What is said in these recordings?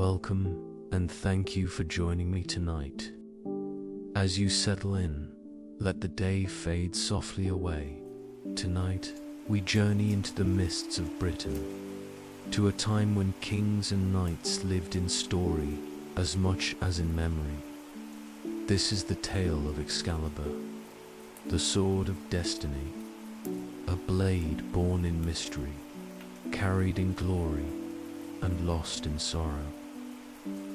Welcome, and thank you for joining me tonight. As you settle in, let the day fade softly away. Tonight, we journey into the mists of Britain, to a time when kings and knights lived in story as much as in memory. This is the tale of Excalibur, the sword of destiny, a blade born in mystery, carried in glory, and lost in sorrow,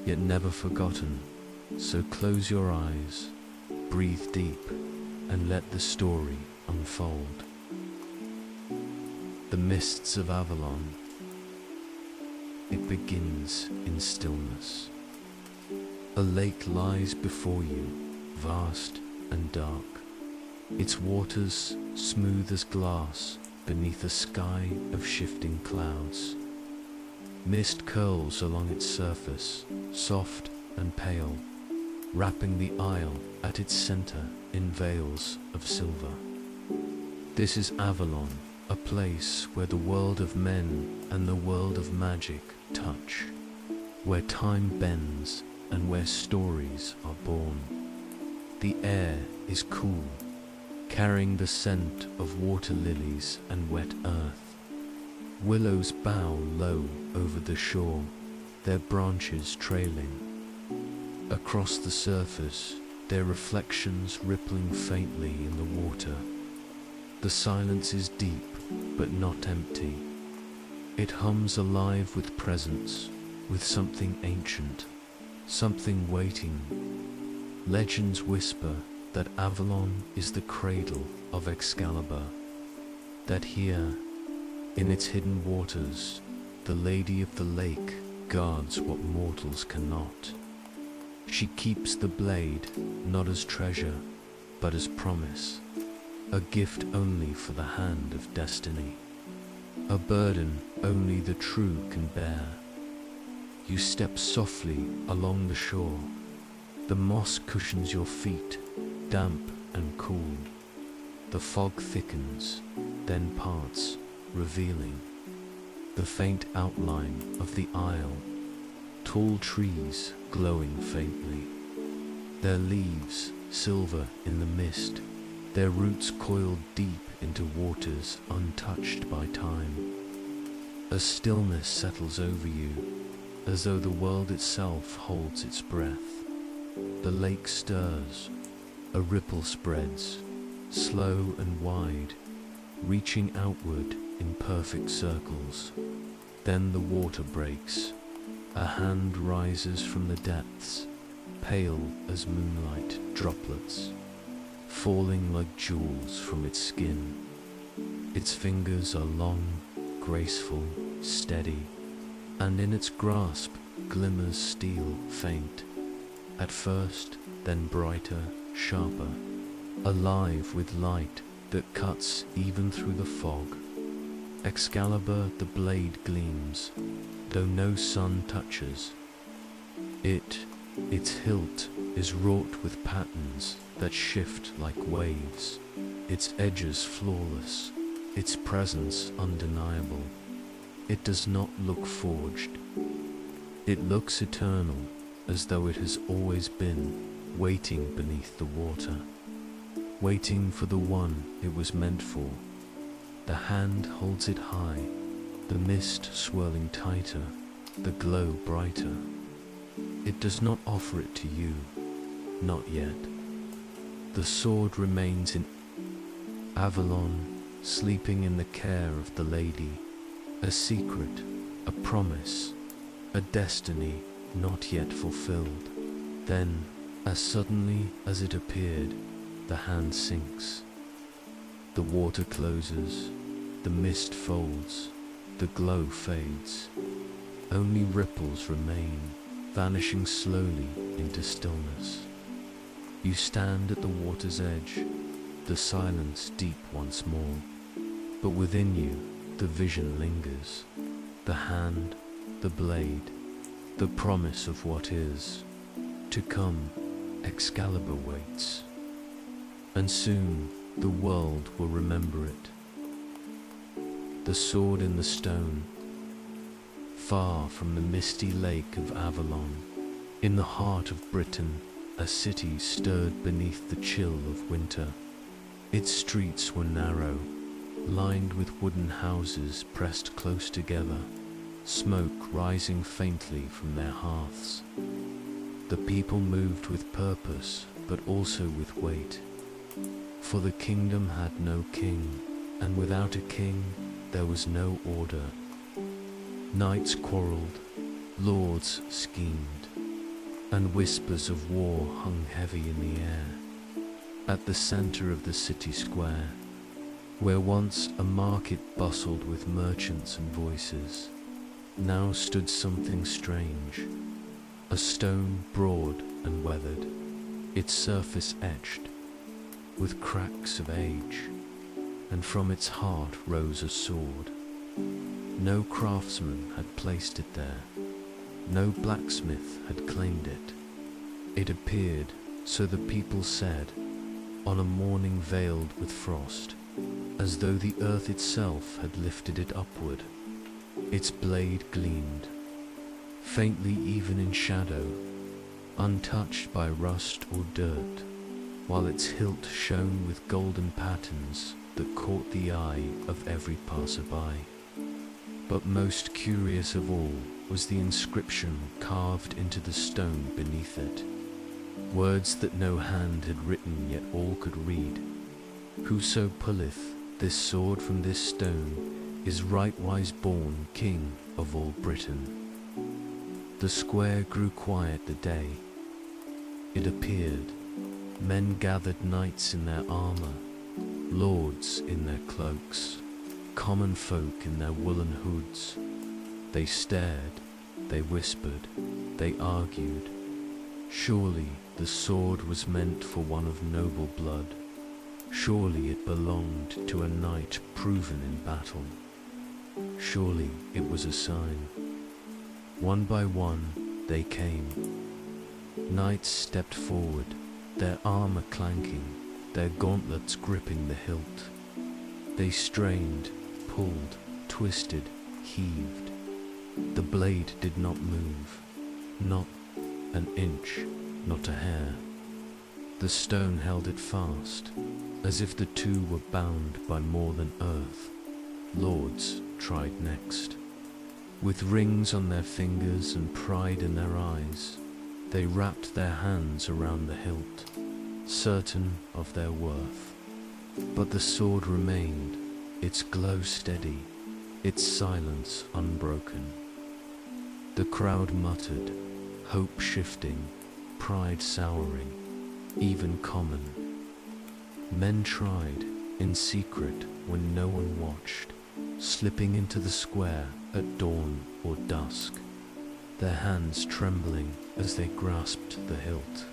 yet never forgotten. So close your eyes, breathe deep, and let the story unfold. The mists of Avalon. It begins in stillness. A lake lies before you, vast and dark, its waters smooth as glass beneath a sky of shifting clouds. Mist curls along its surface, soft and pale, wrapping the isle at its center in veils of silver. This is Avalon, a place where the world of men and the world of magic touch, where time bends and where stories are born. The air is cool, carrying the scent of water lilies and wet earth. Willows bow low over the shore, their branches trailing. Across the surface, their reflections rippling faintly in the water. The silence is deep, but not empty. It hums alive with presence, with something ancient, something waiting. Legends whisper that Avalon is the cradle of Excalibur, that here, in its hidden waters, the Lady of the Lake guards what mortals cannot. She keeps the blade not as treasure, but as promise, a gift only for the hand of destiny, a burden only the true can bear. You step softly along the shore. The moss cushions your feet, damp and cool. The fog thickens, then parts, revealing the faint outline of the isle, tall trees glowing faintly, their leaves silver in the mist, their roots coiled deep into waters untouched by time. A stillness settles over you, as though the world itself holds its breath. The lake stirs, a ripple spreads, slow and wide, reaching outward in perfect circles. Then the water breaks. A hand rises from the depths, pale as moonlight droplets, falling like jewels from its skin. Its fingers are long, graceful, steady, and in its grasp glimmers steel faint, at first, then brighter, sharper, alive with light that cuts even through the fog. Excalibur the blade gleams, though no sun touches. Its hilt is wrought with patterns that shift like waves, its edges flawless, its presence undeniable. It does not look forged. It looks eternal, as though it has always been, waiting beneath the water, waiting for the one it was meant for. The hand holds it high, the mist swirling tighter, the glow brighter. It does not offer it to you, not yet. The sword remains in Avalon, sleeping in the care of the lady, a secret, a promise, a destiny not yet fulfilled. Then, as suddenly as it appeared, the hand sinks. The water closes, the mist folds, the glow fades. Only ripples remain, vanishing slowly into stillness. You stand at the water's edge, the silence deep once more, but within you the vision lingers, the hand, the blade, the promise of what is. To come, Excalibur waits, and soon the world will remember it. The sword in the stone, far from the misty lake of Avalon, in the heart of Britain, a city stirred beneath the chill of winter. Its streets were narrow, lined with wooden houses pressed close together, smoke rising faintly from their hearths. The people moved with purpose, but also with weight, for the kingdom had no king, and without a king there was no order. Knights quarreled, lords schemed, and whispers of war hung heavy in the air. At the center of the city square, where once a market bustled with merchants and voices, now stood something strange, a stone broad and weathered, its surface etched with cracks of age, and from its heart rose a sword. No craftsman had placed it there, no blacksmith had claimed it. It appeared, so the people said, on a morning veiled with frost, as though the earth itself had lifted it upward. Its blade gleamed, faintly even in shadow, untouched by rust or dirt, while its hilt shone with golden patterns that caught the eye of every passerby. But most curious of all was the inscription carved into the stone beneath it. Words that no hand had written, yet all could read. Whoso pulleth this sword from this stone is rightwise born King of all Britain. The square grew quiet the day. It appeared. Men gathered, knights in their armor, lords in their cloaks, common folk in their woolen hoods. They stared, they whispered, they argued. Surely the sword was meant for one of noble blood. Surely it belonged to a knight proven in battle. Surely it was a sign. One by one they came. Knights stepped forward, their armor clanking, their gauntlets gripping the hilt. They strained, pulled, twisted, heaved. The blade did not move, not an inch, not a hair. The stone held it fast, as if the two were bound by more than earth. Lords tried next. With rings on their fingers and pride in their eyes, they wrapped their hands around the hilt, certain of their worth. But the sword remained, its glow steady, its silence unbroken. The crowd muttered, hope shifting, pride souring, even common. Men tried, in secret when no one watched, slipping into the square at dawn or dusk, their hands trembling as they grasped the hilt.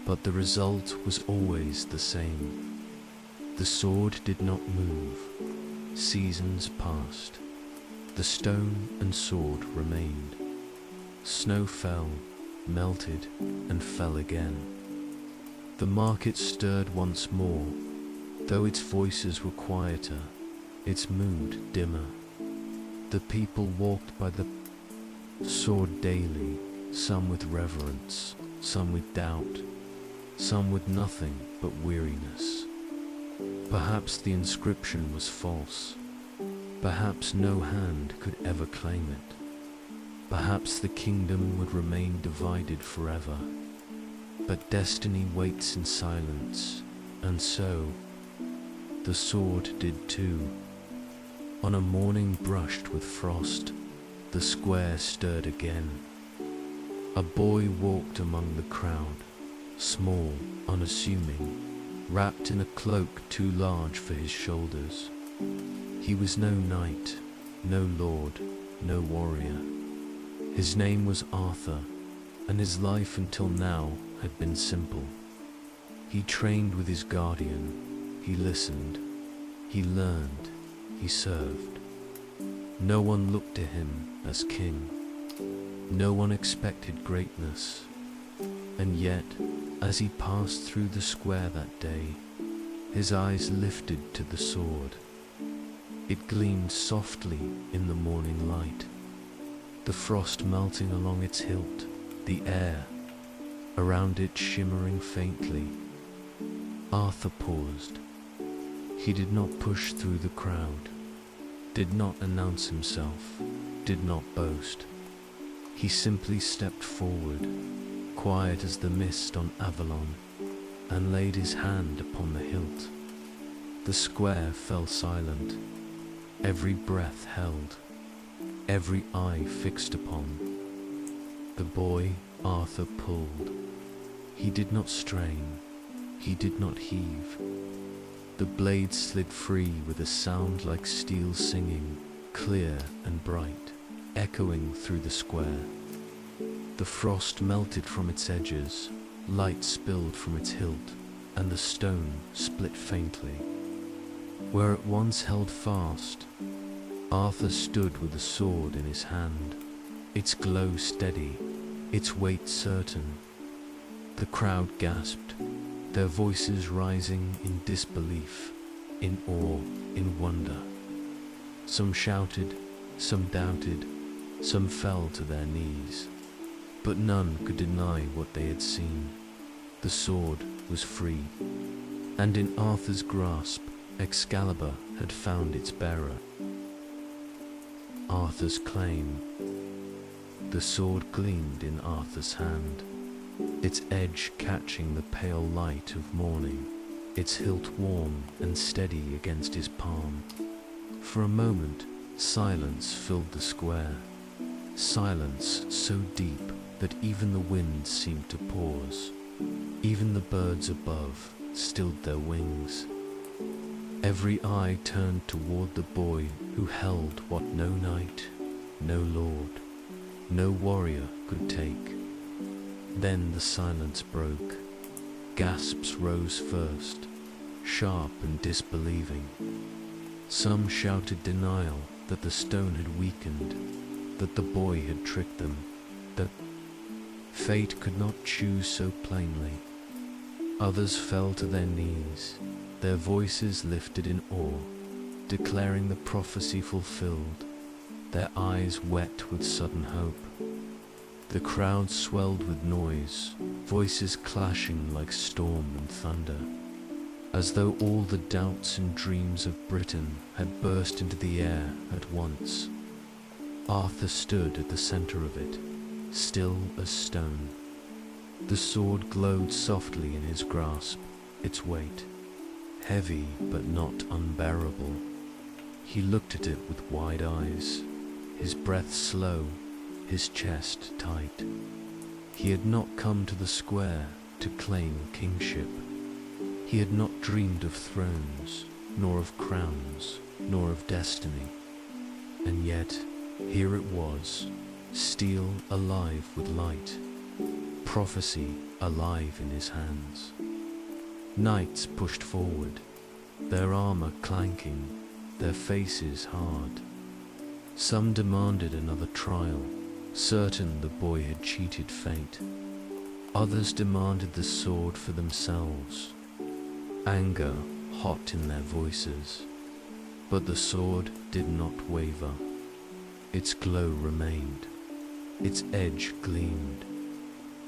But the result was always the same. The sword did not move. Seasons passed. The stone and sword remained. Snow fell, melted, and fell again. The market stirred once more, though its voices were quieter, its mood dimmer. The people walked by the sword daily, some with reverence, some with doubt, some with nothing but weariness. Perhaps the inscription was false. Perhaps no hand could ever claim it. Perhaps the kingdom would remain divided forever. But destiny waits in silence, and so the sword did too. On a morning brushed with frost, the square stirred again. A boy walked among the crowd, small, unassuming, wrapped in a cloak too large for his shoulders. He was no knight, no lord, no warrior. His name was Arthur, and his life until now had been simple. He trained with his guardian, he listened, he learned, he served. No one looked to him as king. No one expected greatness. And yet, as he passed through the square that day, his eyes lifted to the sword. It gleamed softly in the morning light. the frost melting along its hilt, the air around it shimmering faintly. Arthur paused. He did not push through the crowd, did not announce himself, did not boast. He simply stepped forward, quiet as the mist on Avalon, and laid his hand upon the hilt. The square fell silent, every breath held, every eye fixed upon. The boy Arthur pulled. He did not strain, he did not heave. The blade slid free with a sound like steel singing, clear and bright, echoing through the square. The frost melted from its edges, light spilled from its hilt, and the stone split faintly. Where it once held fast, Arthur stood with the sword in his hand, its glow steady, its weight certain. The crowd gasped, their voices rising in disbelief, in awe, in wonder. Some shouted, some doubted, some fell to their knees, but none could deny what they had seen. The sword was free, and in Arthur's grasp, Excalibur had found its bearer. Arthur's claim. The sword gleamed in Arthur's hand, its edge catching the pale light of morning, its hilt warm and steady against his palm. For a moment, silence filled the square, silence so deep that even the wind seemed to pause. Even the birds above stilled their wings. Every eye turned toward the boy who held what no knight, no lord, no warrior could take. Then the silence broke. Gasps rose first, sharp and disbelieving. Some shouted denial that the stone had weakened, that the boy had tricked them, that fate could not choose so plainly. Others fell to their knees, their voices lifted in awe, declaring the prophecy fulfilled, their eyes wet with sudden hope. The crowd swelled with noise, voices clashing like storm and thunder, as though all the doubts and dreams of Britain had burst into the air at once. Arthur stood at the center of it, still as stone. The sword glowed softly in his grasp, its weight heavy but not unbearable. He looked at it with wide eyes, his breath slow, his chest tight. He had not come to the square to claim kingship. He had not dreamed of thrones, nor of crowns, nor of destiny. And yet, here it was, steel alive with light, prophecy alive in his hands. Knights pushed forward, their armor clanking, their faces hard. Some demanded another trial, certain the boy had cheated fate. Others demanded the sword for themselves, anger hot in their voices. But the sword did not waver. Its glow remained, its edge gleamed,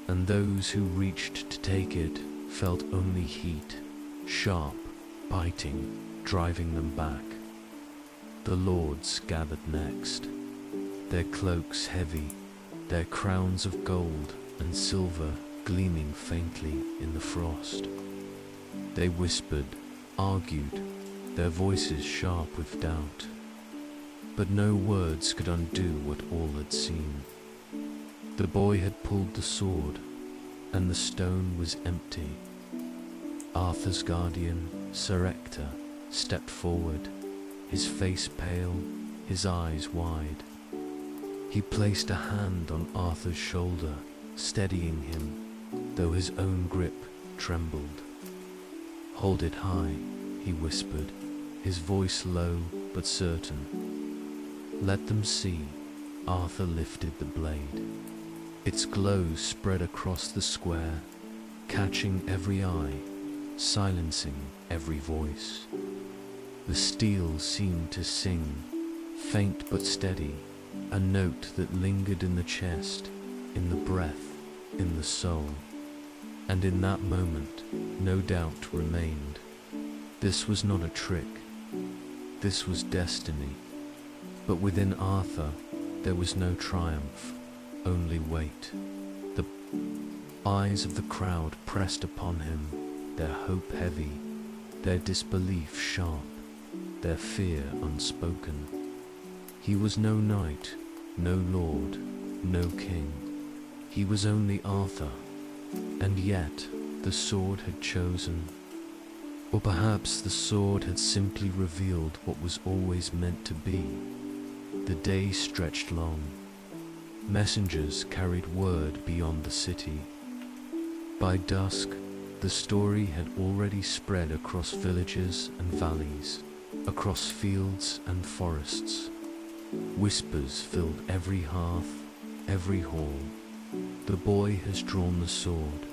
and those who reached to take it felt only heat, sharp, biting, driving them back. The lords gathered next, their cloaks heavy, their crowns of gold and silver gleaming faintly in the frost. They whispered, argued, their voices sharp with doubt. But no words could undo what all had seen. The boy had pulled the sword, and the stone was empty. Arthur's guardian, Sir Ector, stepped forward, his face pale, his eyes wide. He placed a hand on Arthur's shoulder, steadying him, though his own grip trembled. "Hold it high," he whispered, his voice low but certain. "Let them see." Arthur lifted the blade. Its glow spread across the square, catching every eye, silencing every voice. The steel seemed to sing, faint but steady, a note that lingered in the chest, in the breath, in the soul. And in that moment, no doubt remained. This was not a trick. This was destiny. But within Arthur, there was no triumph, only weight. The eyes of the crowd pressed upon him, their hope heavy, their disbelief sharp, their fear unspoken. He was no knight, no lord, no king. He was only Arthur, and yet the sword had chosen. Or perhaps the sword had simply revealed what was always meant to be. The day stretched long. Messengers carried word beyond the city. By dusk, the story had already spread across villages and valleys, across fields and forests. Whispers filled every hearth, every hall. The boy has drawn the sword.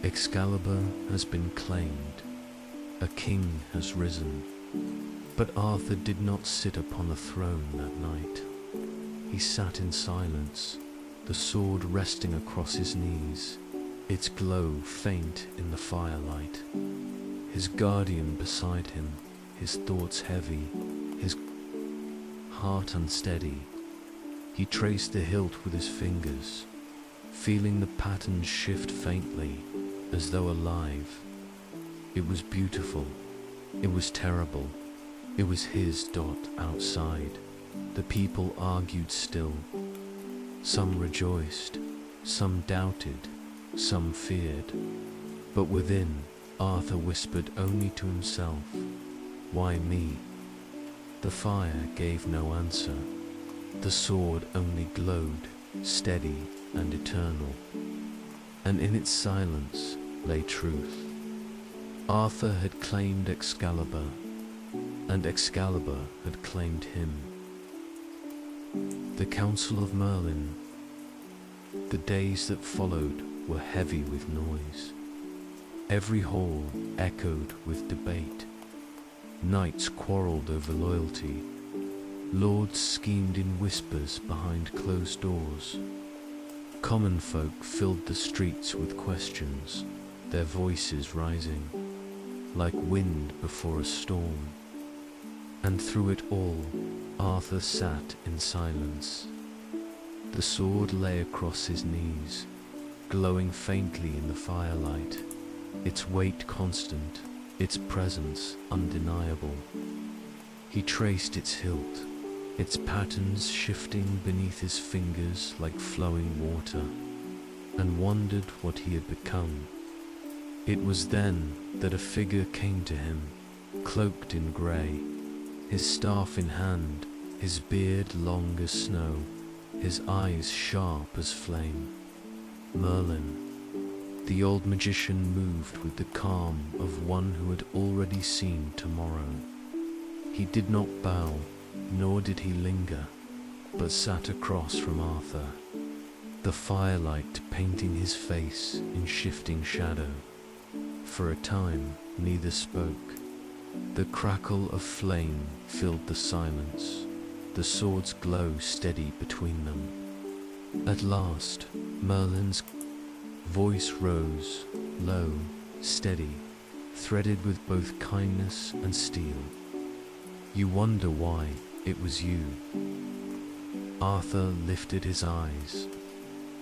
Excalibur has been claimed. A king has risen. But Arthur did not sit upon a throne that night. He sat in silence, the sword resting across his knees, its glow faint in the firelight. His guardian beside him, his thoughts heavy, his heart unsteady. He traced the hilt with his fingers, feeling the patterns shift faintly, as though alive. It was beautiful. It was terrible. It was his dot outside. The people argued still. Some rejoiced, some doubted, some feared. But within, Arthur whispered only to himself, "Why me?" The fire gave no answer. The sword only glowed, steady and eternal. And in its silence lay truth. Arthur had claimed Excalibur, and Excalibur had claimed him. The Council of Merlin. The days that followed were heavy with noise. Every hall echoed with debate. Knights quarreled over loyalty. Lords schemed in whispers behind closed doors. Common folk filled the streets with questions, their voices rising, like wind before a storm. And through it all, Arthur sat in silence. The sword lay across his knees, glowing faintly in the firelight, its weight constant, its presence undeniable. He traced its hilt, its patterns shifting beneath his fingers like flowing water, and wondered what he had become. It was then that a figure came to him, cloaked in grey, his staff in hand, his beard long as snow, his eyes sharp as flame. Merlin. The old magician moved with the calm of one who had already seen tomorrow. He did not bow, nor did he linger, but sat across from Arthur, the firelight painting his face in shifting shadow. For a time, neither spoke. The crackle of flame filled the silence, the sword's glow steady between them. At last, Merlin's voice rose, low, steady, threaded with both kindness and steel. "You wonder why it was you." Arthur lifted his eyes.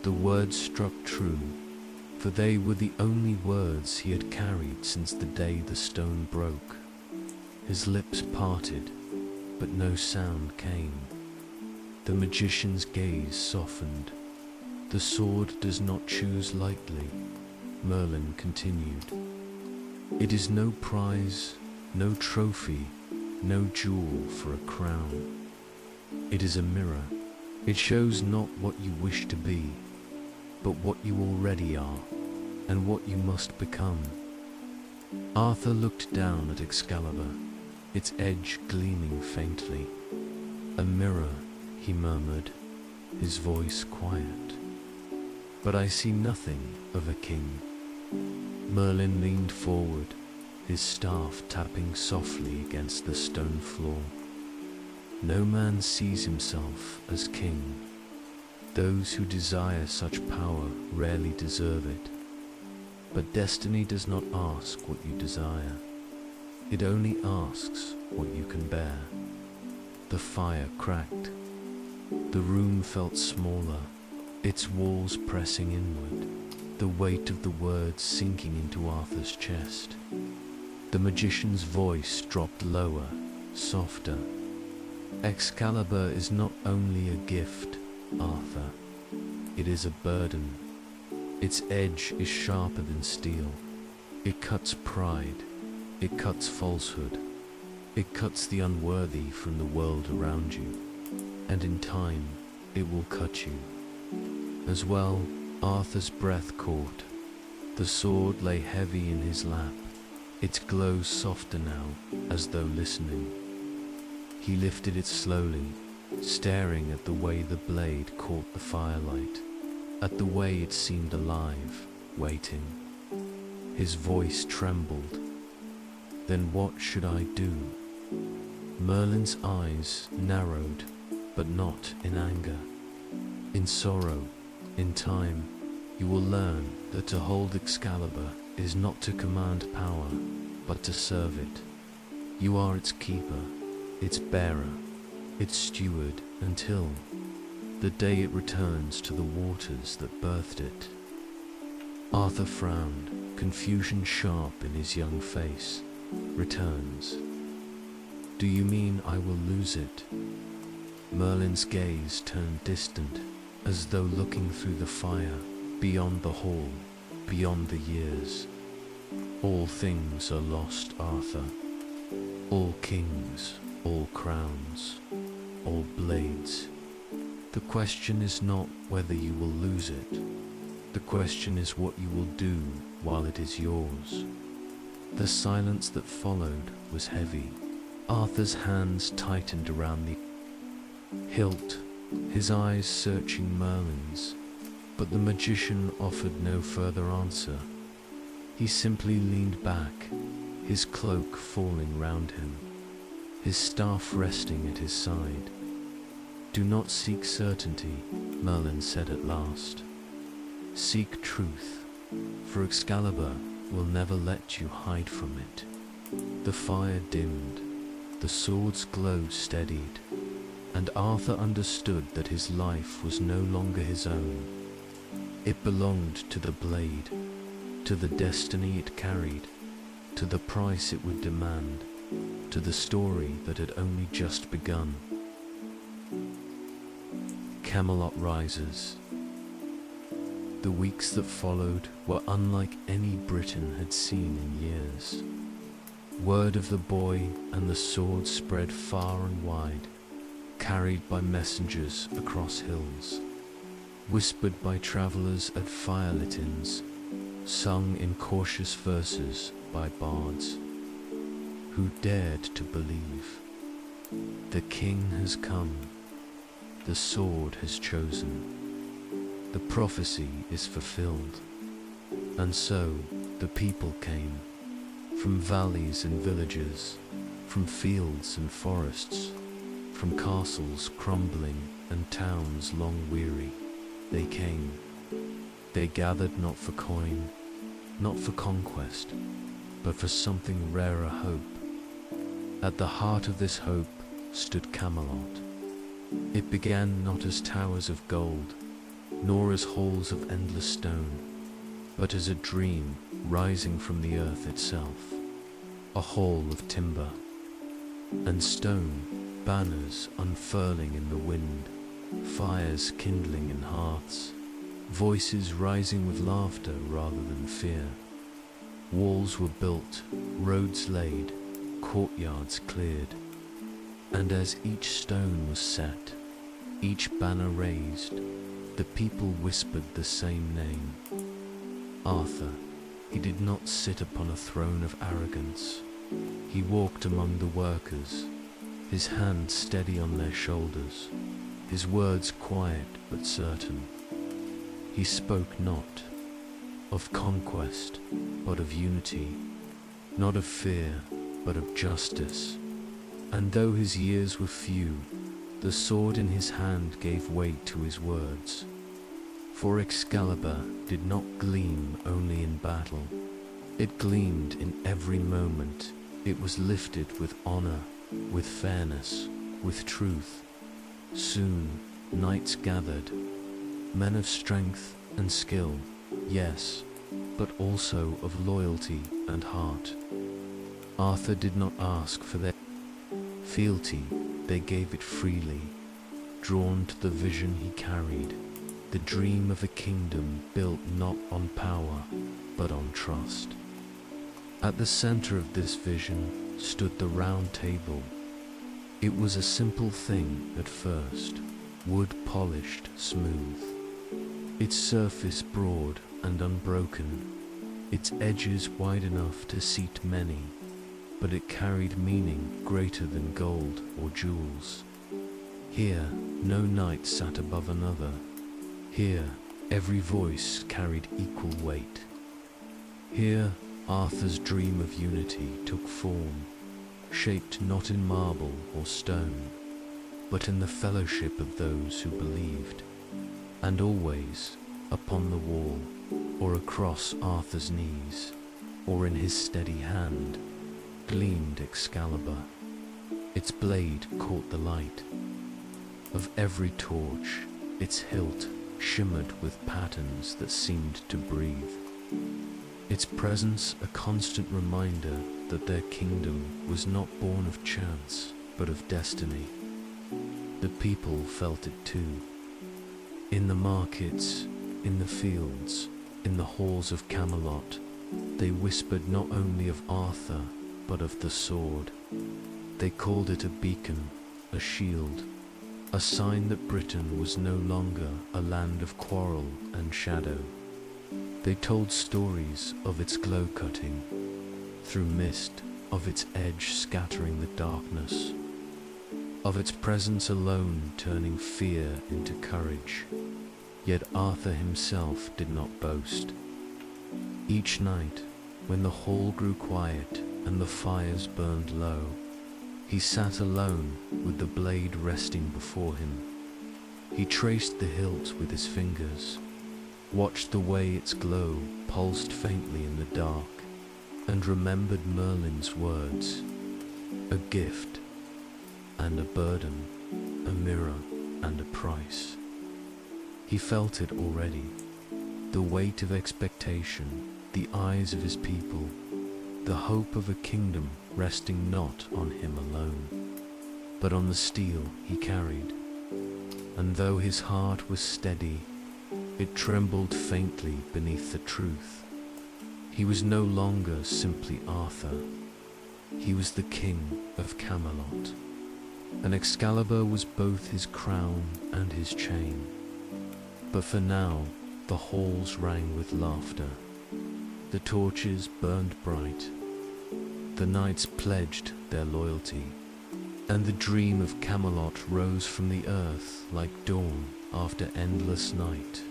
The words struck true, for they were the only words he had carried since the day the stone broke. His lips parted, but no sound came. The magician's gaze softened. "The sword does not choose lightly," Merlin continued. "It is no prize, no trophy, no jewel for a crown. It is a mirror. It shows not what you wish to be, but what you already are, and what you must become." Arthur looked down at Excalibur, its edge gleaming faintly. "A mirror," he murmured, his voice quiet. "But I see nothing of a king." Merlin leaned forward, his staff tapping softly against the stone floor. No man sees himself as king. Those who desire such power rarely deserve it. But destiny does not ask what you desire. It only asks what you can bear. The fire cracked. The room felt smaller, its walls pressing inward, the weight of the words sinking into Arthur's chest. The magician's voice dropped lower, softer. Excalibur is not only a gift, Arthur. It is a burden. Its edge is sharper than steel. It cuts pride. It cuts falsehood. It cuts the unworthy from the world around you. And in time, it will cut you. As well, Arthur's breath caught. The sword lay heavy in his lap, its glow softer now, as though listening. He lifted it slowly, staring at the way the blade caught the firelight, at the way it seemed alive, waiting. His voice trembled. Then what should I do? Merlin's eyes narrowed, but not in anger. In sorrow, in time, you will learn that to hold Excalibur is not to command power, but to serve it. You are its keeper, its bearer, its steward until the day it returns to the waters that birthed it. Arthur frowned, confusion sharp in his young face. Returns. Do you mean I will lose it? Merlin's gaze turned distant, as though looking through the fire, beyond the hall, beyond the years. All things are lost, Arthur. All kings, all crowns, all blades. The question is not whether you will lose it. The question is what you will do while it is yours. The silence that followed was heavy. Arthur's hands tightened around the hilt, his eyes searching Merlin's, but the magician offered no further answer. He simply leaned back, his cloak falling round him, his staff resting at his side. Do not seek certainty, Merlin said at last. Seek truth, for Excalibur will never let you hide from it. The fire dimmed, the sword's glow steadied, and Arthur understood that his life was no longer his own. It belonged to the blade, to the destiny it carried, to the price it would demand, to the story that had only just begun. Camelot rises. The weeks that followed were unlike any Britain had seen in years. Word of the boy and the sword spread far and wide, carried by messengers across hills, whispered by travellers at firelit inns, sung in cautious verses by bards. Who dared to believe? The king has come, the sword has chosen. The prophecy is fulfilled, and so the people came, from valleys and villages, from fields and forests, from castles crumbling and towns long weary. They came. They gathered not for coin, not for conquest, but for something rarer hope. At the heart of this hope stood Camelot. It began not as towers of gold, nor as halls of endless stone, but as a dream rising from the earth itself, a hall of timber and stone, banners unfurling in the wind, fires kindling in hearths, voices rising with laughter rather than fear. Walls were built, roads laid, courtyards cleared, and as each stone was set, each banner raised, the people whispered the same name. Arthur. He did not sit upon a throne of arrogance. He walked among the workers, his hand steady on their shoulders, his words quiet but certain. He spoke not of conquest, but of unity, not of fear, but of justice. And though his years were few, The sword in his hand gave weight to his words. For Excalibur did not gleam only in battle. It gleamed in every moment. It was lifted with honor, with fairness, with truth. Soon, knights gathered, men of strength and skill, yes, but also of loyalty and heart. Arthur did not ask for their fealty, they gave it freely, drawn to the vision he carried, the dream of a kingdom built not on power, but on trust. At the center of this vision stood the round table. It was a simple thing at first, wood polished smooth, its surface broad and unbroken, its edges wide enough to seat many, but it carried meaning greater than gold or jewels. Here, no knight sat above another. Here, every voice carried equal weight. Here, Arthur's dream of unity took form, shaped not in marble or stone, but in the fellowship of those who believed. And always, upon the wall, or across Arthur's knees, or in his steady hand, gleamed Excalibur. Its blade caught the light of every torch, its hilt shimmered with patterns that seemed to breathe. Its presence a constant reminder that their kingdom was not born of chance, but of destiny. The people felt it too. In the markets, in the fields, in the halls of Camelot, they whispered not only of Arthur, but of the sword. They called it a beacon, a shield, a sign that Britain was no longer a land of quarrel and shadow. They told stories of its glow cutting through mist, of its edge scattering the darkness, of its presence alone turning fear into courage. Yet Arthur himself did not boast. Each night, when the hall grew quiet and the fires burned low, he sat alone with the blade resting before him. He traced the hilt with his fingers, watched the way its glow pulsed faintly in the dark, and remembered Merlin's words, a gift and a burden, a mirror and a price. He felt it already, the weight of expectation, the eyes of his people, the hope of a kingdom resting not on him alone, but on the steel he carried. And though his heart was steady, it trembled faintly beneath the truth. He was no longer simply Arthur. He was the king of Camelot, and Excalibur was both his crown and his chain. But for now, the halls rang with laughter. The torches burned bright. The knights pledged their loyalty, and the dream of Camelot rose from the earth like dawn after endless night.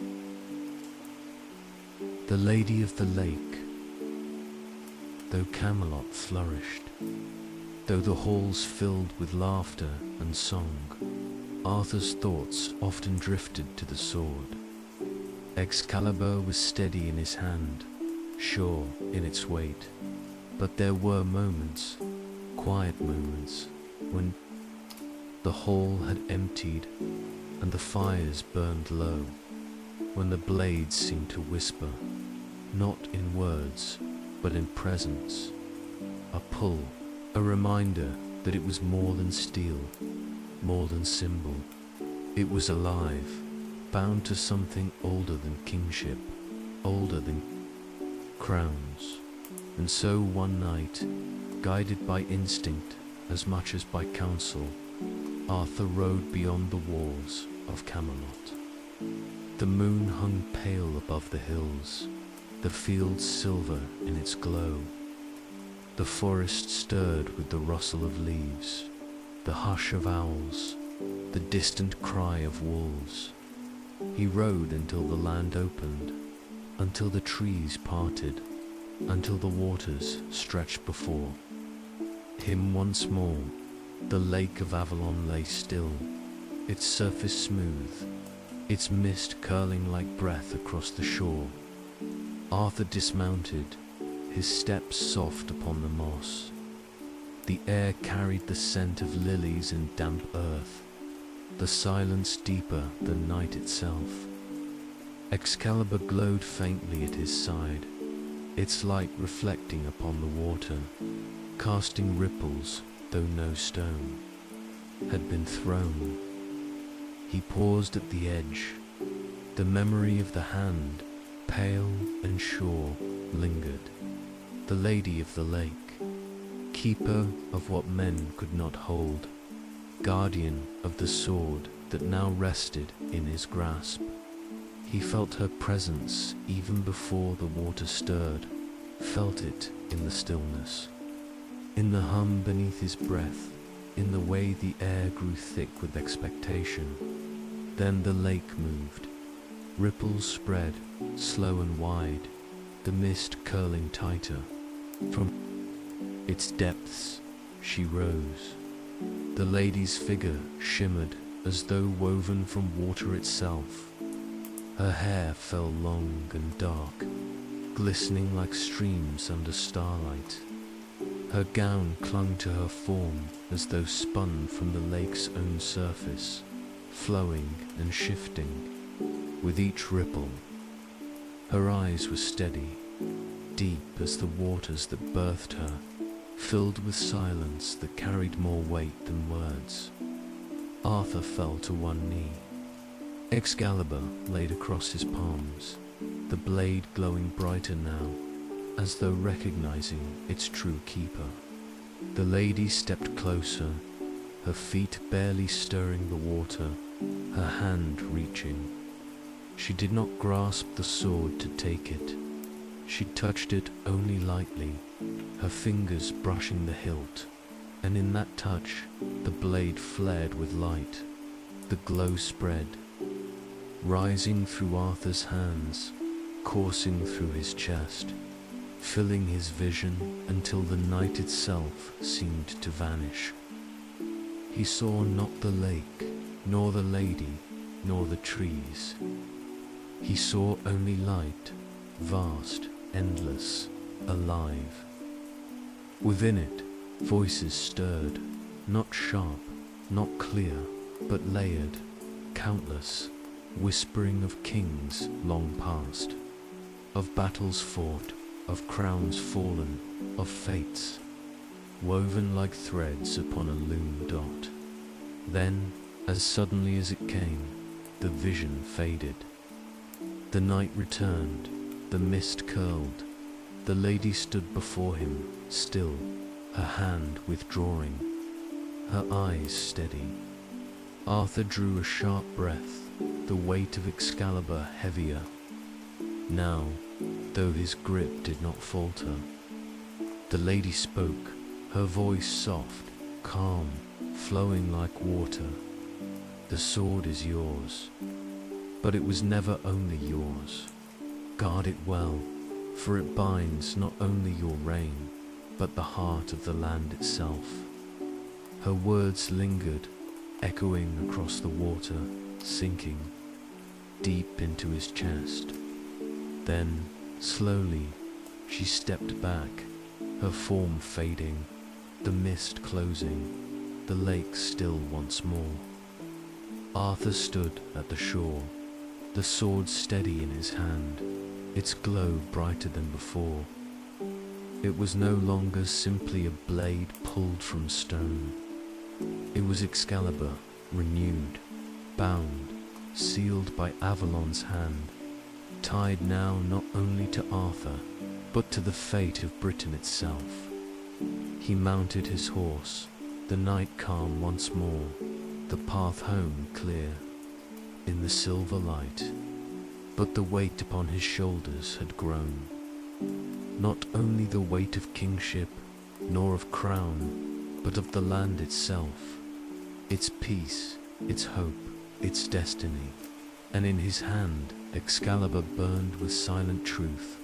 The Lady of the Lake. Though Camelot flourished, though the halls filled with laughter and song, Arthur's thoughts often drifted to the sword. Excalibur was steady in his hand, sure in its weight, but there were moments, quiet moments, when the hall had emptied and the fires burned low, when the blades seemed to whisper, not in words, but in presence, a pull, a reminder that it was more than steel, more than symbol. It was alive, bound to something older than kingship, older than crowns. And so one night, guided by instinct as much as by counsel, Arthur rode beyond the walls of Camelot. The moon hung pale above the hills, the fields silver in its glow. The forest stirred with the rustle of leaves, the hush of owls, the distant cry of wolves. He rode until the land opened, until the trees parted, until the waters stretched before him once more. The lake of Avalon lay still, its surface smooth, its mist curling like breath across the shore. Arthur dismounted, his steps soft upon the moss. The air carried the scent of lilies and damp earth, the silence deeper than night itself. Excalibur glowed faintly at his side, its light reflecting upon the water, casting ripples, though no stone had been thrown. He paused at the edge. The memory of the hand, pale and sure, lingered. The lady of the lake, keeper of what men could not hold, guardian of the sword that now rested in his grasp. He felt her presence even before the water stirred, felt it in the stillness, in the hum beneath his breath, in the way the air grew thick with expectation. Then the lake moved. Ripples spread, slow and wide, the mist curling tighter. From its depths she rose. The lady's figure shimmered as though woven from water itself. Her hair fell long and dark, glistening like streams under starlight. Her gown clung to her form as though spun from the lake's own surface, flowing and shifting with each ripple. Her eyes were steady, deep as the waters that birthed her, filled with silence that carried more weight than words. Arthur fell to one knee. Excalibur laid across his palms, the blade glowing brighter now, as though recognizing its true keeper. The lady stepped closer, her feet barely stirring the water, her hand reaching. She did not grasp the sword to take it. She touched it only lightly, her fingers brushing the hilt, and in that touch the blade flared with light. The glow spread, rising through Arthur's hands, coursing through his chest, filling his vision until the night itself seemed to vanish. He saw not the lake, nor the lady, nor the trees. He saw only light, vast, endless, alive. Within it, voices stirred, not sharp, not clear, but layered, countless, whispering of kings long past, of battles fought, of crowns fallen, of fates, woven like threads upon a loom dot. Then, as suddenly as it came, the vision faded. The night returned, the mist curled, the lady stood before him, still, her hand withdrawing, her eyes steady. Arthur drew a sharp breath, the weight of Excalibur heavier. Now, though his grip did not falter, the lady spoke, her voice soft, calm, flowing like water. The sword is yours, but it was never only yours. Guard it well, for it binds not only your reign, but the heart of the land itself. Her words lingered, echoing across the water, sinking deep into his chest. Then, slowly, she stepped back, her form fading, the mist closing, the lake still once more. Arthur stood at the shore, the sword steady in his hand, its glow brighter than before. It was no longer simply a blade pulled from stone. It was Excalibur, renewed, bound, sealed by Avalon's hand, tied now not only to Arthur, but to the fate of Britain itself. He mounted his horse, the night calm once more, the path home clear, in the silver light. But the weight upon his shoulders had grown, not only the weight of kingship, nor of crown, but of the land itself, its peace, its hope, its destiny. And in his hand Excalibur burned with silent truth.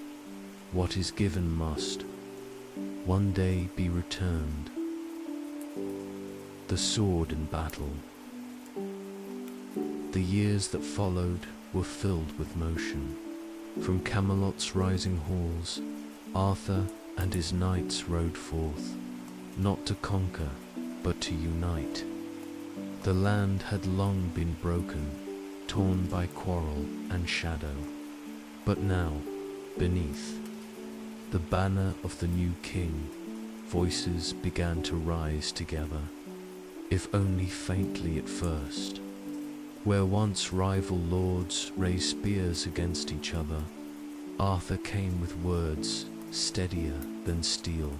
What is given must one day be returned. The sword in battle. the years that followed were filled with motion. From Camelot's rising halls, Arthur and his knights rode forth, not to conquer, but to unite. The land had long been broken, torn by quarrel and shadow. But now, beneath the banner of the new king, voices began to rise together, if only faintly at first. Where once rival lords raised spears against each other, Arthur came with words steadier than steel.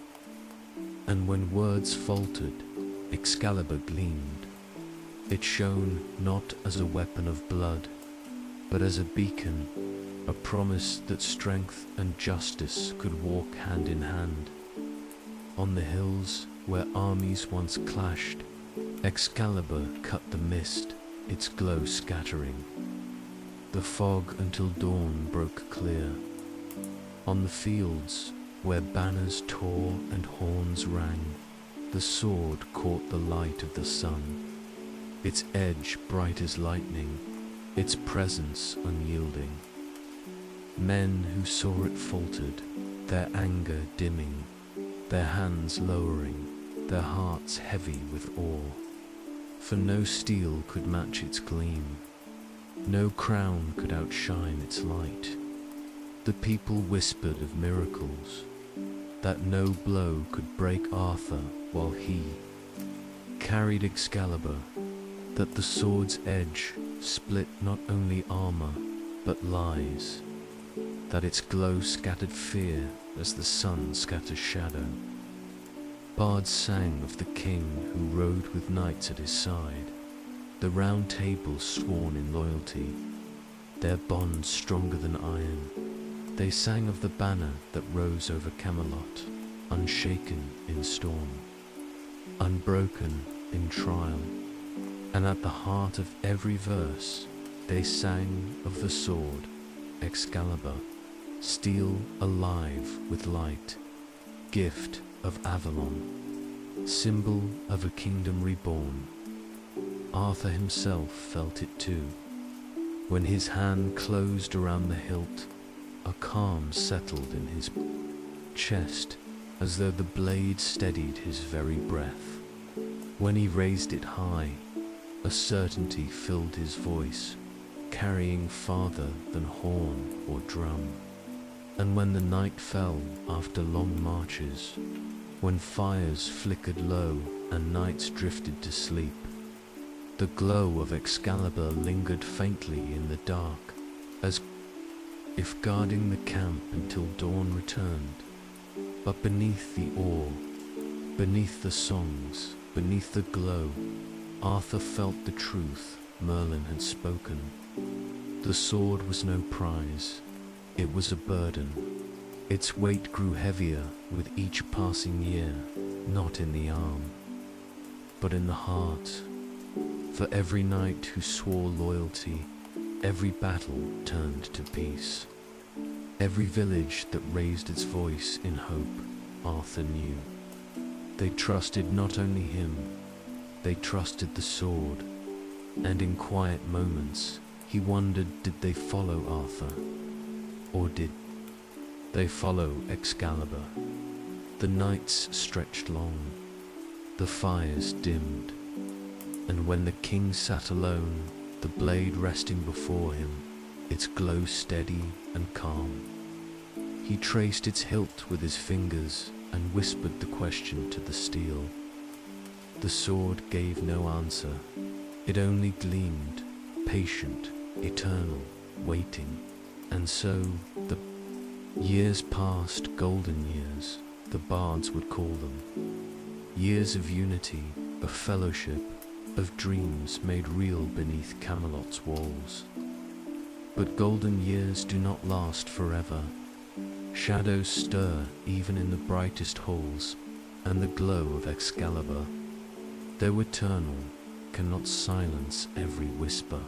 And when words faltered, Excalibur gleamed. It shone not as a weapon of blood, but as a beacon, a promise that strength and justice could walk hand in hand. On the hills where armies once clashed, Excalibur cut the mist, its glow scattering. The fog until dawn broke clear. On the fields where banners tore and horns rang, the sword caught the light of the sun, its edge bright as lightning, its presence unyielding. Men who saw it faltered, their anger dimming, their hands lowering, their hearts heavy with awe. For no steel could match its gleam, no crown could outshine its light. The people whispered of miracles, that no blow could break Arthur while he carried Excalibur, that the sword's edge split not only armor but lies, that its glow scattered fear as the sun scatters shadow. Bards sang of the king who rode with knights at his side, the round table sworn in loyalty, their bonds stronger than iron. They sang of the banner that rose over Camelot, unshaken in storm, unbroken in trial. And at the heart of every verse, they sang of the sword, Excalibur, steel alive with light, gift of Avalon, symbol of a kingdom reborn. Arthur himself felt it too. When his hand closed around the hilt, a calm settled in his chest, as though the blade steadied his very breath. When he raised it high, a certainty filled his voice, carrying farther than horn or drum. And when the night fell after long marches, when fires flickered low and nights drifted to sleep, the glow of Excalibur lingered faintly in the dark, as if guarding the camp until dawn returned. But beneath the awe, beneath the songs, beneath the glow, Arthur felt the truth Merlin had spoken. The sword was no prize, it was a burden. Its weight grew heavier with each passing year, not in the arm, but in the heart. For every knight who swore loyalty, every battle turned to peace. Every village that raised its voice in hope, Arthur knew. They trusted not only him, they trusted the sword, and in quiet moments he wondered, did they follow Arthur, or did they follow Excalibur? The nights stretched long, the fires dimmed, and when the king sat alone, the blade resting before him, its glow steady and calm, he traced its hilt with his fingers and whispered the question to the steel. The sword gave no answer, it only gleamed, patient, eternal, waiting. And so the years passed, golden years, the bards would call them. Years of unity, of fellowship, of dreams made real beneath Camelot's walls. But golden years do not last forever. Shadows stir even in the brightest halls, and the glow of Excalibur, though eternal, cannot silence every whisper.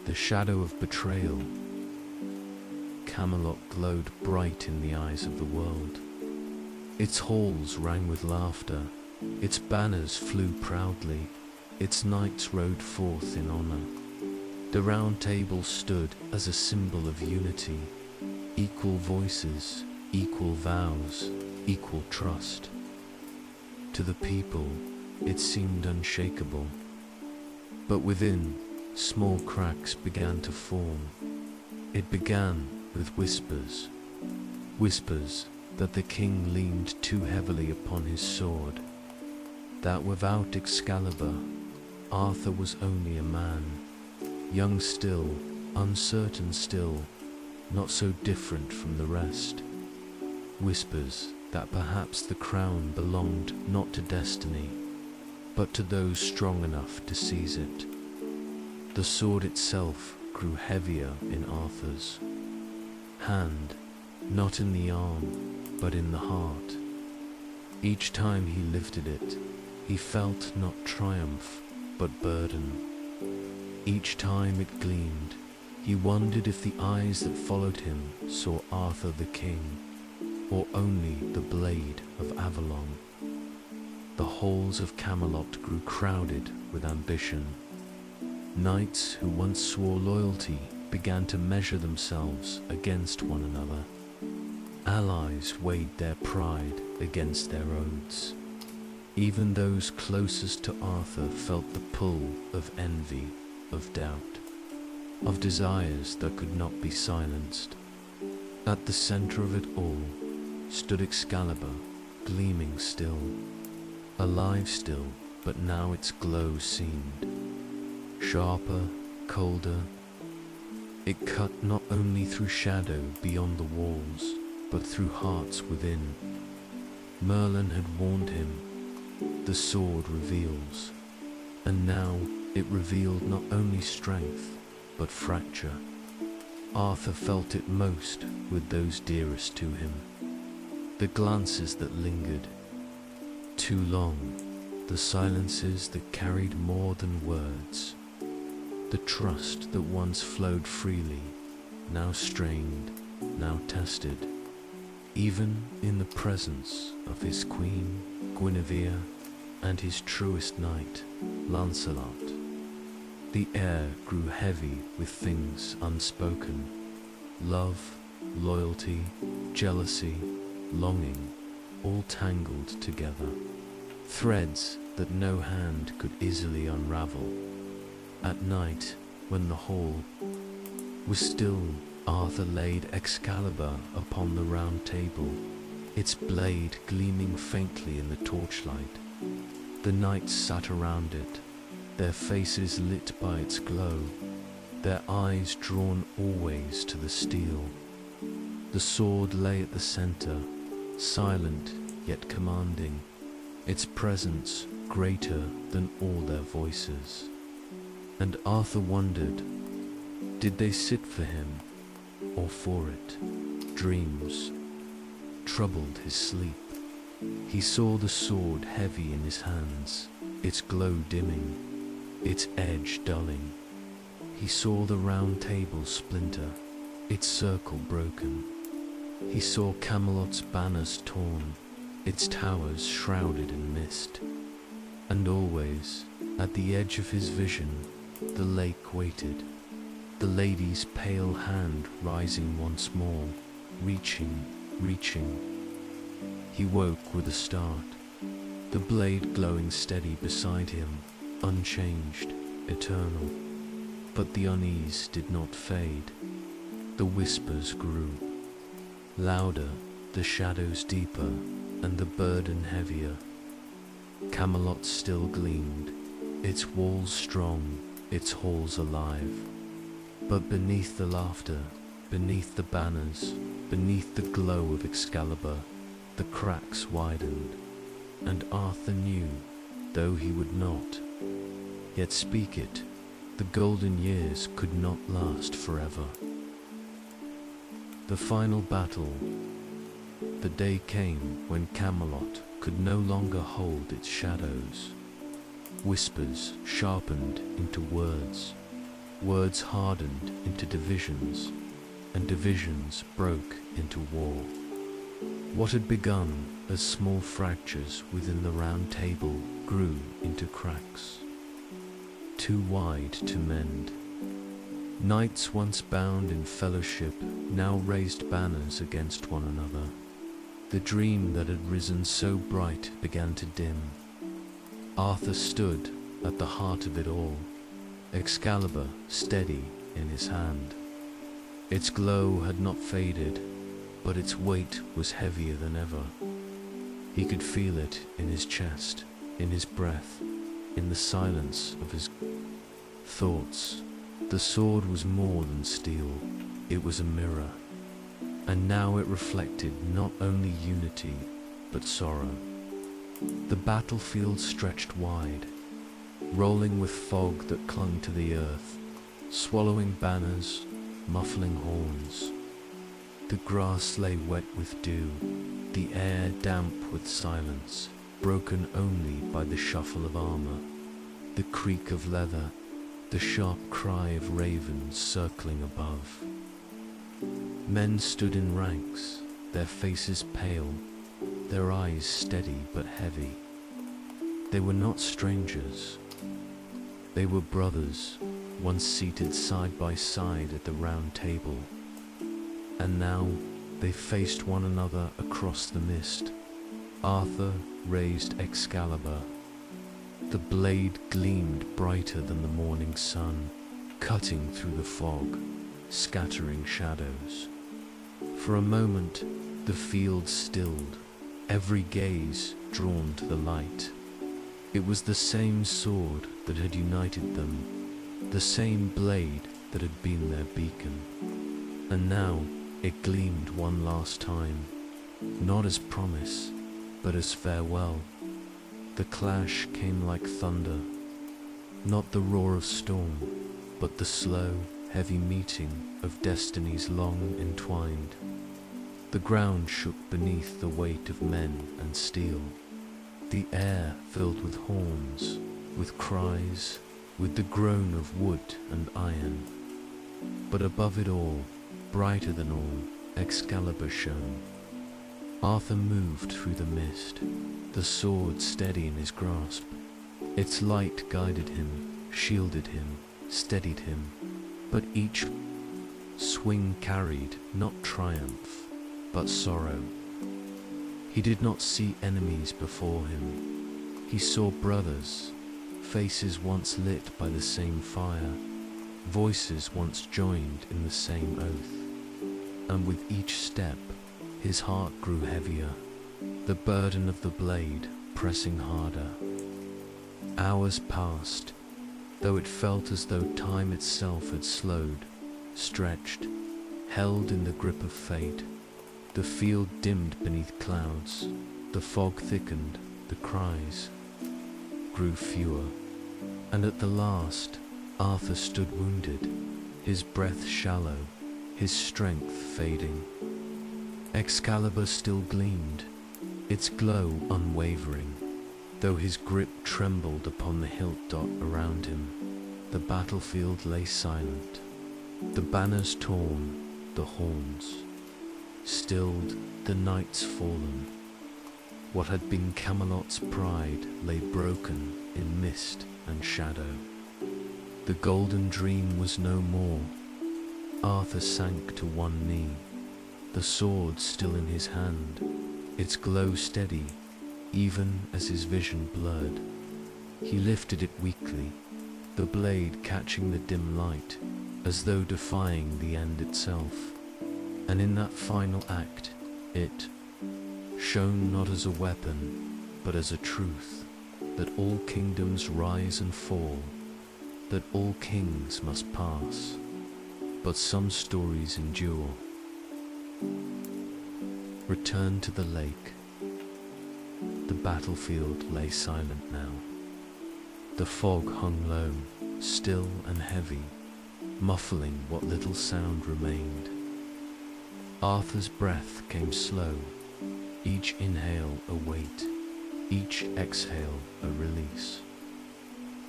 The shadow of betrayal. Camelot glowed bright in the eyes of the world. Its halls rang with laughter, its banners flew proudly, its knights rode forth in honor. The Round Table stood as a symbol of unity, equal voices, equal vows, equal trust. To the people, it seemed unshakable, but within, small cracks began to form. It began with whispers, whispers that the king leaned too heavily upon his sword, that without Excalibur, Arthur was only a man, young still, uncertain still, not so different from the rest. Whispers that perhaps the crown belonged not to destiny, but to those strong enough to seize it. The sword itself grew heavier in Arthur's hand, not in the arm, but in the heart. Each time he lifted it, he felt not triumph, but burden. Each time it gleamed, he wondered if the eyes that followed him saw Arthur the king, or only the blade of Avalon. The halls of Camelot grew crowded with ambition. Knights who once swore loyalty began to measure themselves against one another. Allies weighed their pride against their oaths. Even those closest to Arthur felt the pull of envy, of doubt, of desires that could not be silenced. At the center of it all stood Excalibur, gleaming still, alive still, but now its glow seemed sharper, colder. It cut not only through shadow beyond the walls, but through hearts within. Merlin had warned him, the sword reveals, and now it revealed not only strength, but fracture. Arthur felt it most with those dearest to him. The glances that lingered too long, the silences that carried more than words. The trust that once flowed freely, now strained, now tested, even in the presence of his queen, Guinevere, and his truest knight, Lancelot. The air grew heavy with things unspoken, love, loyalty, jealousy, longing, all tangled together, threads that no hand could easily unravel. At night, when the hall was still, Arthur laid Excalibur upon the Round Table, its blade gleaming faintly in the torchlight. The knights sat around it, their faces lit by its glow, their eyes drawn always to the steel. The sword lay at the center, silent yet commanding, its presence greater than all their voices. And Arthur wondered, did they sit for him, or for it? Dreams troubled his sleep. He saw the sword heavy in his hands, its glow dimming, its edge dulling. He saw the Round Table splinter, its circle broken. He saw Camelot's banners torn, its towers shrouded in mist. And always, at the edge of his vision, the lake waited, the lady's pale hand rising once more, reaching. He woke with a start, the blade glowing steady beside him, unchanged, eternal. But the unease did not fade. The whispers grew, louder, the shadows deeper, and the burden heavier. Camelot still gleamed, its walls strong, its halls alive. But beneath the laughter, beneath the banners, beneath the glow of Excalibur, the cracks widened, and Arthur knew, though he would not yet speak it, the golden years could not last forever. The final battle. The day came when Camelot could no longer hold its shadows. Whispers sharpened into words, words hardened into divisions, and divisions broke into war. What had begun as small fractures within the Round Table grew into cracks. too wide to mend. Knights once bound in fellowship now raised banners against one another. The dream that had risen so bright began to dim. Arthur stood at the heart of it all, Excalibur steady in his hand. Its glow had not faded, but its weight was heavier than ever. He could feel it in his chest, in his breath, in the silence of his thoughts. The sword was more than steel, it was a mirror, and now it reflected not only unity, but sorrow. The battlefield stretched wide, rolling with fog that clung to the earth, swallowing banners, muffling horns. The grass lay wet with dew, the air damp with silence, broken only by the shuffle of armor, the creak of leather, the sharp cry of ravens circling above. Men stood in ranks, their faces pale, their eyes steady but heavy. They were not strangers. They were brothers, once seated side by side at the round table. And now they faced one another across the mist. Arthur raised Excalibur. The blade gleamed brighter than the morning sun, cutting through the fog, scattering shadows. For a moment, the field stilled, every gaze drawn to the light. It was the same sword that had united them, the same blade that had been their beacon. And now it gleamed one last time, not as promise, but as farewell. The clash came like thunder, not the roar of storm, but the slow, heavy meeting of destinies long entwined. The ground shook beneath the weight of men and steel. The air filled with horns, with cries, with the groan of wood and iron. But above it all, brighter than all, Excalibur shone. Arthur moved through the mist, the sword steady in his grasp. Its light guided him, shielded him, steadied him, but each swing carried not triumph, but sorrow. He did not see enemies before him. He saw brothers, faces once lit by the same fire, voices once joined in the same oath. And with each step, his heart grew heavier, the burden of the blade pressing harder. Hours passed, though it felt as though time itself had slowed, stretched, held in the grip of fate. The field dimmed beneath clouds, the fog thickened, the cries grew fewer, and at the last Arthur stood wounded, his breath shallow, his strength fading. Excalibur still gleamed, its glow unwavering, though his grip trembled upon the hilt dot around him. The battlefield lay silent, the banners torn, the horns stilled, the knights fallen. What had been Camelot's pride lay broken in mist and shadow. The golden dream was no more. Arthur sank to one knee, the sword still in his hand, its glow steady, even as his vision blurred. He lifted it weakly, the blade catching the dim light, as though defying the end itself. And in that final act, it shone not as a weapon, but as a truth, that all kingdoms rise and fall, that all kings must pass, but some stories endure. Return to the lake. The battlefield lay silent now. The fog hung low, still and heavy, muffling what little sound remained. Arthur's breath came slow, each inhale a weight, each exhale a release.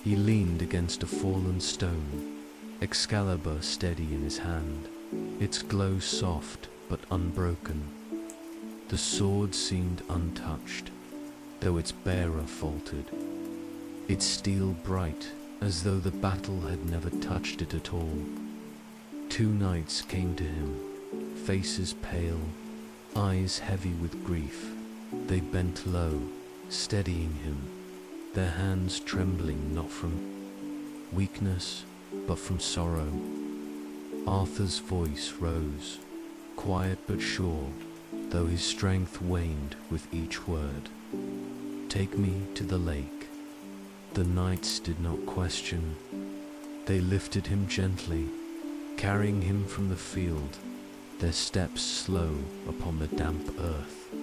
He leaned against a fallen stone, Excalibur steady in his hand, its glow soft but unbroken. The sword seemed untouched, though its bearer faltered, its steel bright as though the battle had never touched it at all. Two knights came to him, faces pale, eyes heavy with grief. They bent low, steadying him, their hands trembling not from weakness, but from sorrow. Arthur's voice rose, quiet but sure, though his strength waned with each word. "Take me to the lake." The knights did not question. They lifted him gently, carrying him from the field, their steps slow upon the damp earth.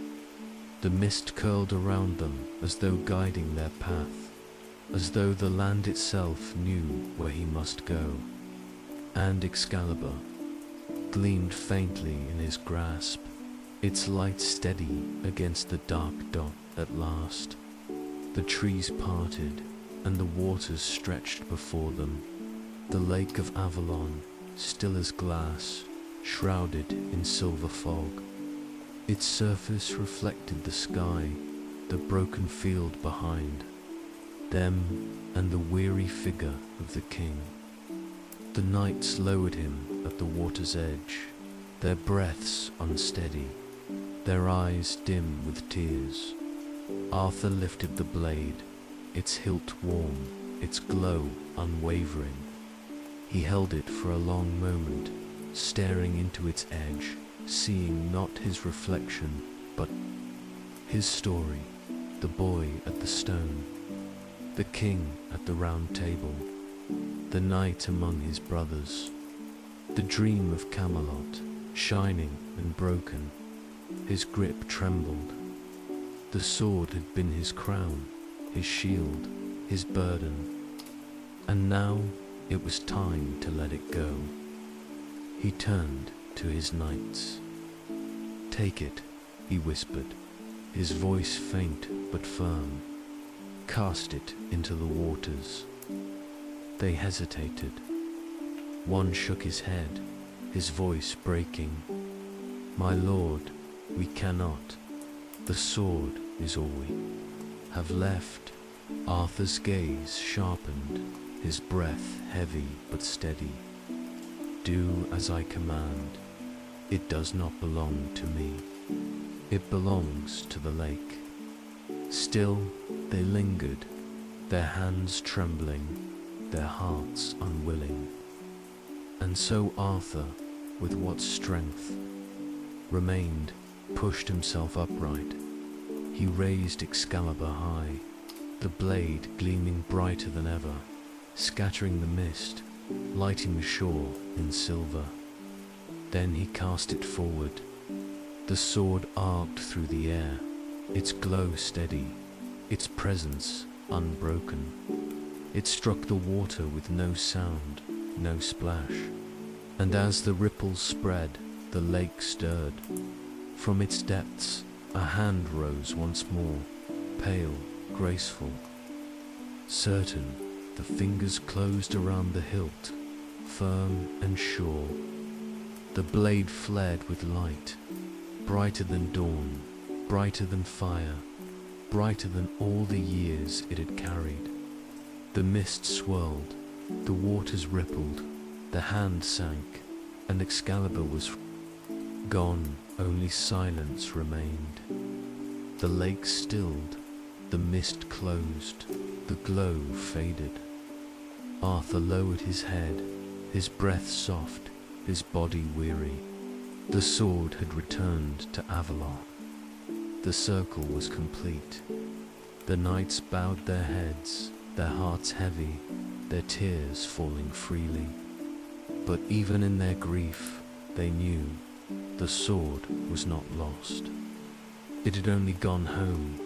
The mist curled around them as though guiding their path, as though the land itself knew where he must go. And Excalibur gleamed faintly in his grasp, its light steady against the dark dot at last. The trees parted, and the waters stretched before them. The lake of Avalon, still as glass, shrouded in silver fog. Its surface reflected the sky, the broken field behind, them and the weary figure of the king. The knights lowered him at the water's edge, their breaths unsteady, their eyes dim with tears. Arthur lifted the blade, its hilt warm, its glow unwavering. He held it for a long moment, staring into its edge, seeing not his reflection, but his story, the boy at the stone, the king at the round table, the knight among his brothers, the dream of Camelot, shining and broken. His grip trembled. The sword had been his crown, his shield, his burden, and now it was time to let it go. He turned to his knights. "Take it," he whispered, his voice faint but firm. "Cast it into the waters." They hesitated. One shook his head, his voice breaking. "My lord, we cannot. The sword is all we have left." Arthur's gaze sharpened, his breath heavy but steady. "Do as I command. It does not belong to me. It belongs to the lake." Still they lingered, their hands trembling, their hearts unwilling. And so Arthur, with what strength remained, pushed himself upright. He raised Excalibur high, the blade gleaming brighter than ever, scattering the mist, lighting the shore in silver. Then he cast it forward. The sword arced through the air, its glow steady, its presence unbroken. It struck the water with no sound, no splash, and as the ripples spread, the lake stirred. From its depths, a hand rose once more, pale, graceful. Certain, the fingers closed around the hilt, firm and sure. The blade fled with light, brighter than dawn, brighter than fire, brighter than all the years it had carried. The mist swirled, the waters rippled, the hand sank, and Excalibur was gone. Only silence remained. The lake stilled, the mist closed, the glow faded. Arthur lowered his head, his breath soft, his body weary. The sword had returned to Avalon. The circle was complete. The knights bowed their heads, their hearts heavy, their tears falling freely. But even in their grief, they knew the sword was not lost. It had only gone home,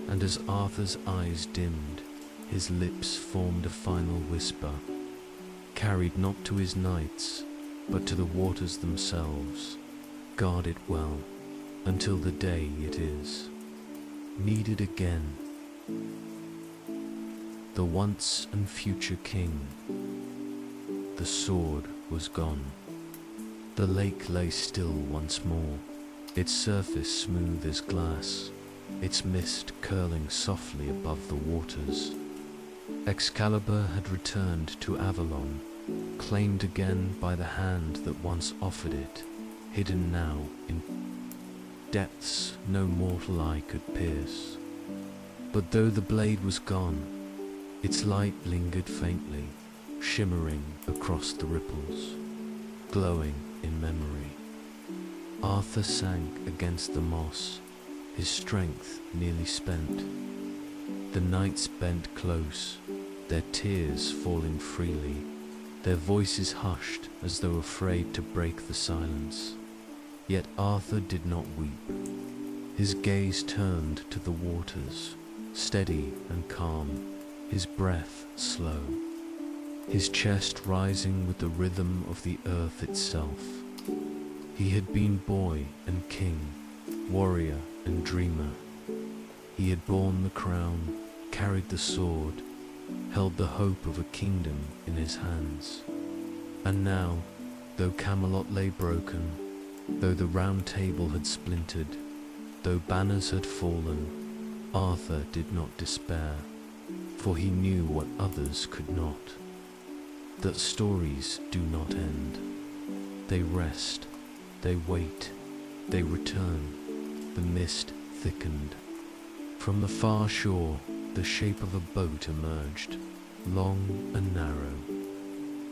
and as Arthur's eyes dimmed, his lips formed a final whisper, carried not to his knights, but to the waters themselves. Guard it well, until the day it is needed again. The once and future king. The sword was gone. The lake lay still once more, its surface smooth as glass, its mist curling softly above the waters. Excalibur had returned to Avalon, claimed again by the hand that once offered it, hidden now in depths no mortal eye could pierce. But though the blade was gone, its light lingered faintly, shimmering across the ripples, glowing in memory. Arthur sank against the moss, his strength nearly spent. The knights bent close, their tears falling freely, their voices hushed as though afraid to break the silence. Yet Arthur did not weep. His gaze turned to the waters, steady and calm, his breath slow, his chest rising with the rhythm of the earth itself. He had been boy and king, warrior and dreamer. He had borne the crown, carried the sword, held the hope of a kingdom in his hands. And now, though Camelot lay broken, though the Round Table had splintered, though banners had fallen, Arthur did not despair, for he knew what others could not, that stories do not end. They rest, they wait, they return. The mist thickened. From the far shore, the shape of a boat emerged, long and narrow,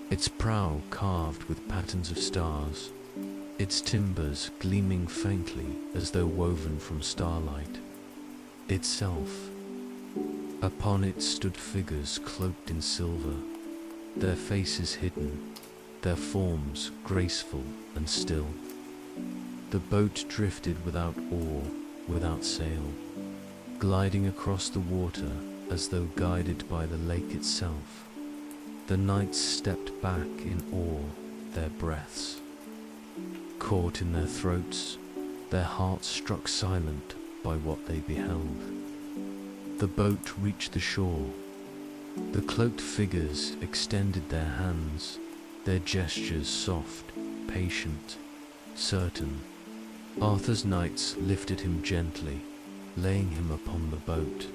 its prow carved with patterns of stars, its timbers gleaming faintly as though woven from starlight. Itself. Upon it stood figures cloaked in silver, their faces hidden, their forms graceful and still. The boat drifted without oar, without sail, gliding across the water as though guided by the lake itself. The knights stepped back in awe, their breaths caught in their throats, their hearts struck silent by what they beheld. The boat reached the shore. The cloaked figures extended their hands, their gestures soft, patient, certain. Arthur's knights lifted him gently, laying him upon the boat.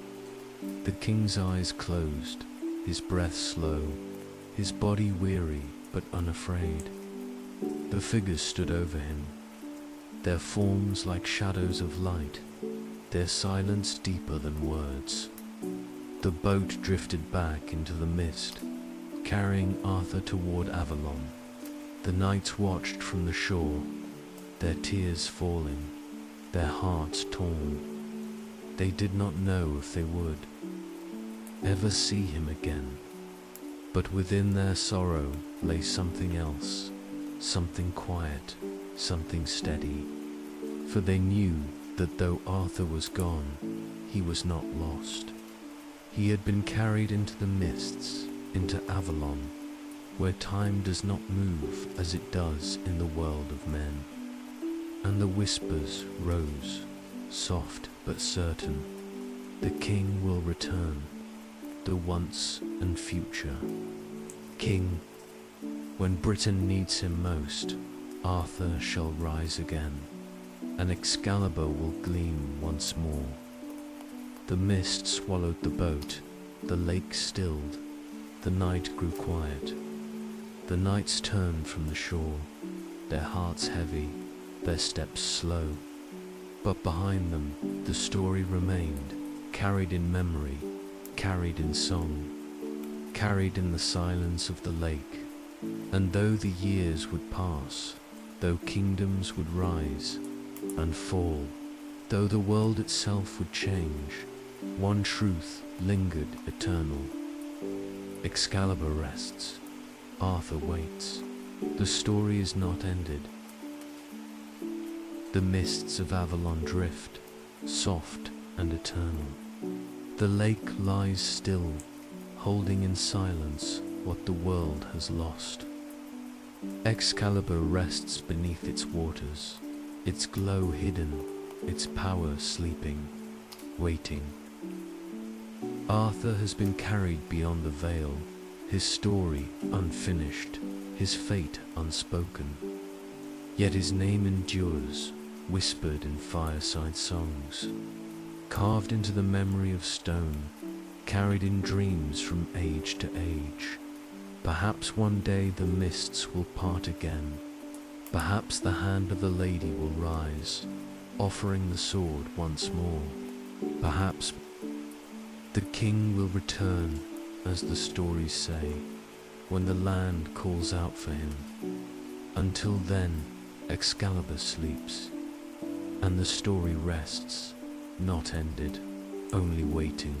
The king's eyes closed, his breath slow, his body weary but unafraid. The figures stood over him, their forms like shadows of light, their silence deeper than words. The boat drifted back into the mist, carrying Arthur toward Avalon. The knights watched from the shore, their tears falling, their hearts torn. They did not know if they would ever see him again. But within their sorrow lay something else, something quiet, something steady. For they knew that though Arthur was gone, he was not lost. He had been carried into the mists, into Avalon, where time does not move as it does in the world of men. And the whispers rose, soft but certain. The king will return, the once and future king. When Britain needs him most, Arthur shall rise again, and Excalibur will gleam once more. The mist swallowed the boat, the lake stilled, the night grew quiet. The knights turned from the shore, their hearts heavy, their steps slow. But behind them the story remained, carried in memory, carried in song, carried in the silence of the lake. And though the years would pass, though kingdoms would rise and fall, though the world itself would change, one truth lingered eternal. Excalibur rests, Arthur waits. The story is not ended. The mists of Avalon drift, soft and eternal. The lake lies still, holding in silence what the world has lost. Excalibur rests beneath its waters, its glow hidden, its power sleeping, waiting. Arthur has been carried beyond the veil, his story unfinished, his fate unspoken. Yet his name endures, whispered in fireside songs, carved into the memory of stone, carried in dreams from age to age. Perhaps one day the mists will part again. Perhaps the hand of the lady will rise, offering the sword once more. Perhaps the king will return, as the stories say, when the land calls out for him. Until then, Excalibur sleeps, and the story rests, not ended, only waiting.